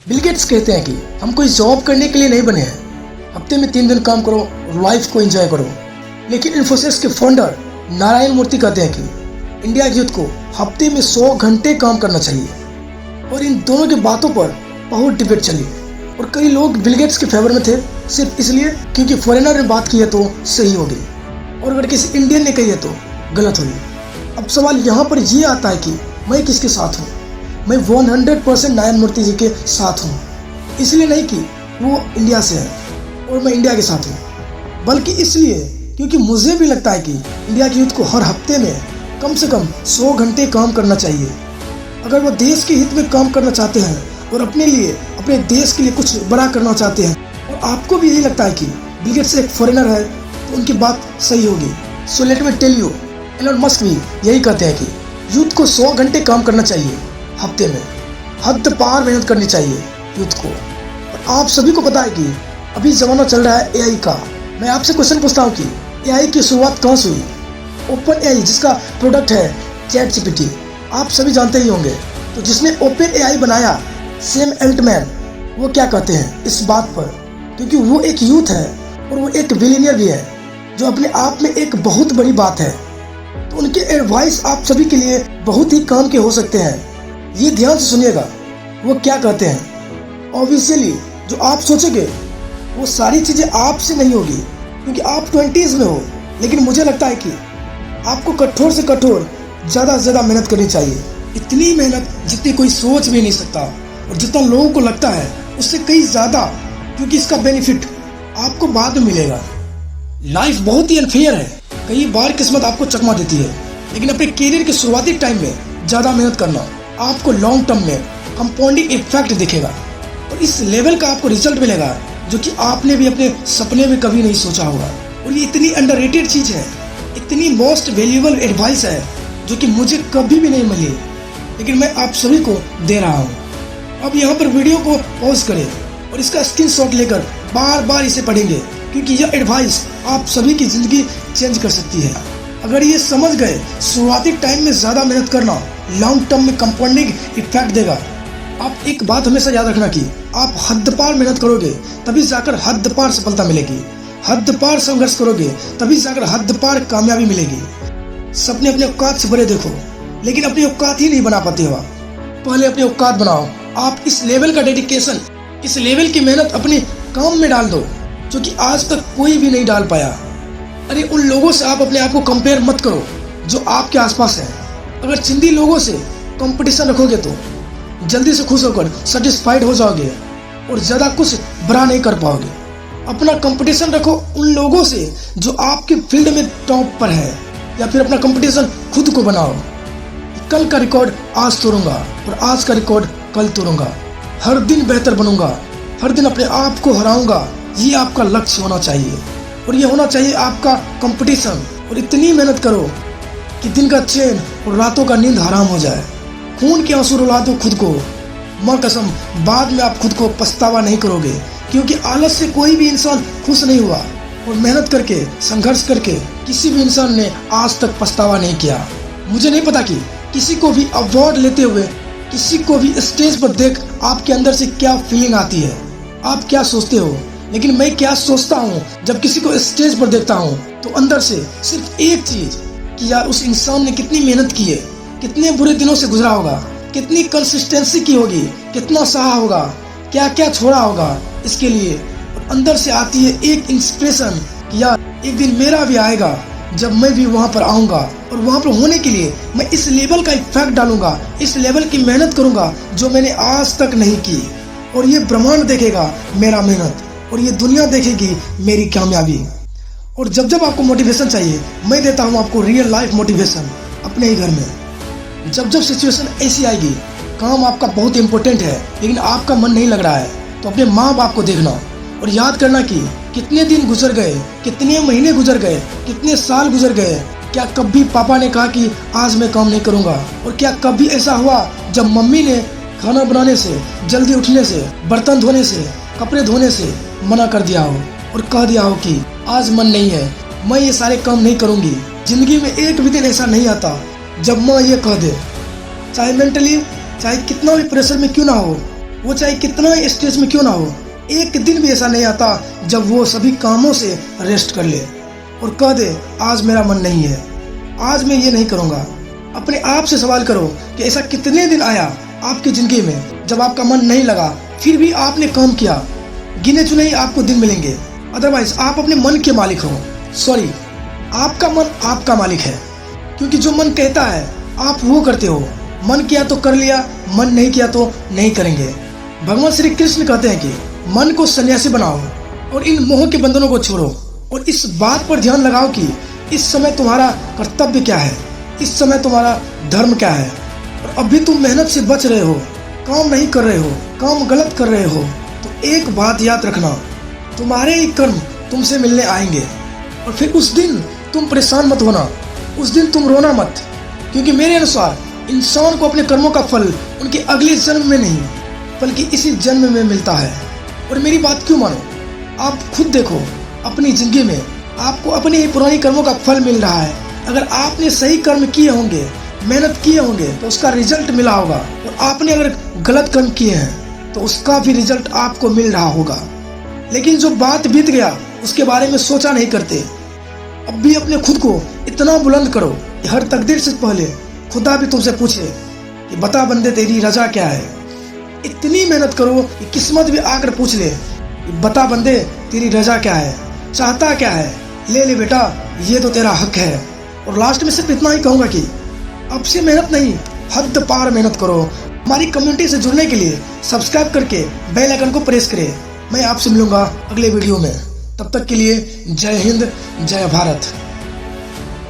Bill Gates कहते हैं कि हम कोई जॉब करने के लिए नहीं बने हैं। हफ्ते में 3 दिन काम करो और लाइफ को एंजॉय करो। लेकिन इन्फोसिस के फाउंडर नारायण मूर्ति कहते हैं कि इंडिया के यूथ को हफ्ते में 100 घंटे काम करना चाहिए। और इन दोनों की बातों पर बहुत डिबेट चली और कई लोग बिल गेट्स के फेवर में थे सिर्फ इसलिए क्योंकि फॉरेनर ने बात की है तो सही होगी और अगर किसी इंडियन ने कही है तो गलत होगी। अब सवाल यहाँ पर ये आता है कि मैं किसके साथ हूँ। मैं 100% नारायण मूर्ति जी के साथ हूँ। इसलिए नहीं कि वो इंडिया से है और मैं इंडिया के साथ हूँ, बल्कि इसलिए क्योंकि मुझे भी लगता है कि इंडिया के यूथ को हर हफ्ते में कम से कम 100 घंटे काम करना चाहिए। अगर वो देश के हित में काम करना चाहते हैं और अपने लिए अपने देश के लिए कुछ बड़ा करना चाहते हैं और आपको भी यही लगता है कि बिल गेट्स एक फॉरेनर है तो उनकी बात सही होगी। So let me tell you, Elon Musk भी यही कहते हैं कि यूथ को 100 घंटे काम करना चाहिए हफ्ते में। हद पार मेहनत करनी चाहिए यूथ को। और आप सभी को पता है कि अभी ज़माना चल रहा है एआई का। मैं आपसे क्वेश्चन पूछता हूँ कि एआई की शुरुआत कहाँ से हुई। ओपन एआई जिसका प्रोडक्ट है चैट जीपीटी, आप सभी जानते ही होंगे। तो जिसने ओपन एआई बनाया सैम अल्टमैन, वो क्या कहते हैं इस बात पर, क्योंकि वो एक यूथ है और वो एक बिलियनियर भी है जो अपने आप में एक बहुत बड़ी बात है। तो उनके एडवाइस आप सभी के लिए बहुत ही काम के हो सकते हैं। ये ध्यान से सुनिएगा वो क्या कहते हैं। ऑब्वियसली जो आप सोचोगे वो सारी चीज़ें आपसे नहीं होगी क्योंकि आप 20s में हो, लेकिन मुझे लगता है कि आपको कठोर से कठोर ज़्यादा से ज़्यादा मेहनत करनी चाहिए। इतनी मेहनत जितनी कोई सोच भी नहीं सकता और जितना लोगों को लगता है उससे कहीं ज़्यादा, क्योंकि इसका बेनिफिट आपको बाद में मिलेगा। लाइफ बहुत ही अनफेयर है। कई बार किस्मत आपको चकमा देती है, लेकिन अपने करियर के शुरुआती टाइम में ज़्यादा मेहनत करना आपको लॉन्ग टर्म में कंपाउंडिंग इफेक्ट दिखेगा और इस लेवल का आपको रिजल्ट मिलेगा जो कि आपने भी अपने सपने में कभी नहीं सोचा होगा। और ये इतनी अंडररेटेड चीज़ है, इतनी मोस्ट वैल्यूएबल एडवाइस है जो कि मुझे कभी भी नहीं मिली, लेकिन मैं आप सभी को दे रहा हूँ। अब यहाँ पर वीडियो को पॉज करें और इसका स्क्रीनशॉट लेकर बार बार इसे पढ़ेंगे, क्योंकि यह एडवाइस आप सभी की ज़िंदगी चेंज कर सकती है। अगर ये समझ गए शुरुआती टाइम में ज़्यादा मेहनत करना लॉन्ग टर्म में कंपाउंडिंग इफेक्ट देगा। आप एक बात हमेशा याद रखना कि आप हद पार मेहनत करोगे तभी जाकर हद पार सफलता मिलेगी। हद पार संघर्ष करोगे तभी जाकर हद पार कामयाबी मिलेगी। सपने अपने औकात से बड़े देखो, लेकिन अपनी औकात ही नहीं बना पाते हो। पहले अपनी औकात बनाओ। आप इस लेवल का डेडिकेशन, इस लेवल की मेहनत अपने काम में डाल दो जो कि आज तक कोई भी नहीं डाल पाया। अरे उन लोगों से आप अपने आप को कंपेयर मत करो जो आपके आसपास हैं। अगर चिंदी लोगों से कंपटीशन रखोगे तो जल्दी से खुश होकर सेटिस्फाइड हो जाओगे और ज़्यादा कुछ बड़ा नहीं कर पाओगे। अपना कंपटीशन रखो उन लोगों से जो आपके फील्ड में टॉप पर है, या फिर अपना कंपटीशन खुद को बनाओ। कल का रिकॉर्ड आज तोड़ूंगा और आज का रिकॉर्ड कल तोड़ूंगा। हर दिन बेहतर बनूंगा, हर दिन अपने आप को हराऊंगा। ये आपका लक्ष्य होना चाहिए और ये होना चाहिए आपका कंपटीशन। और इतनी मेहनत करो कि दिन का चैन और रातों का नींद हराम हो जाए। खून के आंसू रुला दो खुद को, माँ कसम बाद में आप खुद को पछतावा नहीं करोगे, क्योंकि आलस से कोई भी इंसान खुश नहीं हुआ और मेहनत करके संघर्ष करके किसी भी इंसान ने आज तक पछतावा नहीं किया। मुझे नहीं पता कि किसी को भी अवार्ड लेते हुए, किसी को भी स्टेज पर देख आपके अंदर से क्या फीलिंग आती है, आप क्या सोचते हो। लेकिन मैं क्या सोचता हूँ जब किसी को स्टेज पर देखता हूँ तो अंदर से सिर्फ एक चीज़ कि यार उस इंसान ने कितनी मेहनत की है, कितने बुरे दिनों से गुजरा होगा, कितनी कंसिस्टेंसी की होगी, कितना सहा होगा, क्या क्या छोड़ा होगा इसके लिए। और अंदर से आती है एक इंस्पिरेशन कि यार एक दिन मेरा भी आएगा जब मैं भी वहाँ पर आऊँगा और वहाँ पर होने के लिए मैं इस लेवल का इफेक्ट डालूंगा, इस लेवल की मेहनत करूँगा जो मैंने आज तक नहीं की। और ये ब्रह्मांड देखेगा मेरा मेहनत और ये दुनिया देखेगी मेरी कामयाबी। और जब जब आपको मोटिवेशन चाहिए मैं देता हूँ आपको रियल लाइफ मोटिवेशन अपने ही घर में। जब जब सिचुएशन ऐसी आएगी, काम आपका बहुत इंपॉर्टेंट है लेकिन आपका मन नहीं लग रहा है, तो अपने माँ बाप को देखना और याद करना कि कितने दिन गुजर गए, कितने महीने गुजर गए, कितने साल गुजर गए। क्या कभी पापा ने कहा कि आज मैं काम नहीं करूँगा? और क्या कभी ऐसा हुआ जब मम्मी ने खाना बनाने से, जल्दी उठने से, बर्तन धोने से, कपड़े धोने से मना कर दिया हो और कह दिया हो कि आज मन नहीं है, मैं ये सारे काम नहीं करूँगी? जिंदगी में एक भी दिन ऐसा नहीं आता जब माँ ये कह दे, चाहे मेंटली चाहे कितना भी प्रेशर में क्यों ना हो, वो चाहे कितना स्ट्रेस में क्यों ना हो, एक दिन भी ऐसा नहीं आता जब वो सभी कामों से रेस्ट कर ले और कह दे आज मेरा मन नहीं है, आज मैं ये नहीं करूँगा। अपने आप से सवाल करो कि ऐसा कितने दिन आया आपकी ज़िंदगी में जब आपका मन नहीं लगा फिर भी आपने काम किया। गिने चुने ही आपको दिन मिलेंगे, अदरवाइज आप अपने मन के मालिक हो। सॉरी, आपका मन आपका मालिक है, क्योंकि जो मन कहता है आप वो करते हो। मन किया तो कर लिया, मन नहीं किया तो नहीं करेंगे। भगवान श्री कृष्ण कहते हैं कि मन को सन्यासी बनाओ और इन मोह के बंधनों को छोड़ो और इस बात पर ध्यान लगाओ कि इस समय तुम्हारा कर्तव्य क्या है, इस समय तुम्हारा धर्म क्या है। और अभी तुम मेहनत से बच रहे हो, काम नहीं कर रहे हो, काम गलत कर रहे हो, तो एक बात याद रखना, तुम्हारे ही कर्म तुमसे मिलने आएंगे। और फिर उस दिन तुम परेशान मत होना, उस दिन तुम रोना मत, क्योंकि मेरे अनुसार इंसान को अपने कर्मों का फल उनके अगले जन्म में नहीं बल्कि इसी जन्म में मिलता है। और मेरी बात क्यों मानो, आप खुद देखो अपनी जिंदगी में आपको अपने ही पुरानी कर्मों का फल मिल रहा है। अगर आपने सही कर्म किए होंगे, मेहनत किए होंगे तो उसका रिजल्ट मिला होगा, और आपने अगर गलत कर्म किए हैं तो उसका भी रिजल्ट आपको मिल रहा होगा। लेकिन जो बात बीत गया उसके बारे में सोचा नहीं करते। अब भी अपने खुद को इतना बुलंद करो कि हर तकदीर से पहले खुदा भी तुमसे पूछे कि बता बंदे तेरी रजा क्या है। इतनी मेहनत करो कि किस्मत भी आकर पूछ ले कि बता बंदे तेरी रजा क्या है, चाहता क्या है, ले ले बेटा ये तो तेरा हक है। और लास्ट में सिर्फ इतना ही कहूँगा कि अब से मेहनत नहीं, हद पार मेहनत करो। हमारी कम्युनिटी से जुड़ने के लिए सब्सक्राइब करके बेल आइकन को प्रेस करें। मैं आपसे मिलूंगा अगले वीडियो में, तब तक के लिए जय हिंद, जय भारत।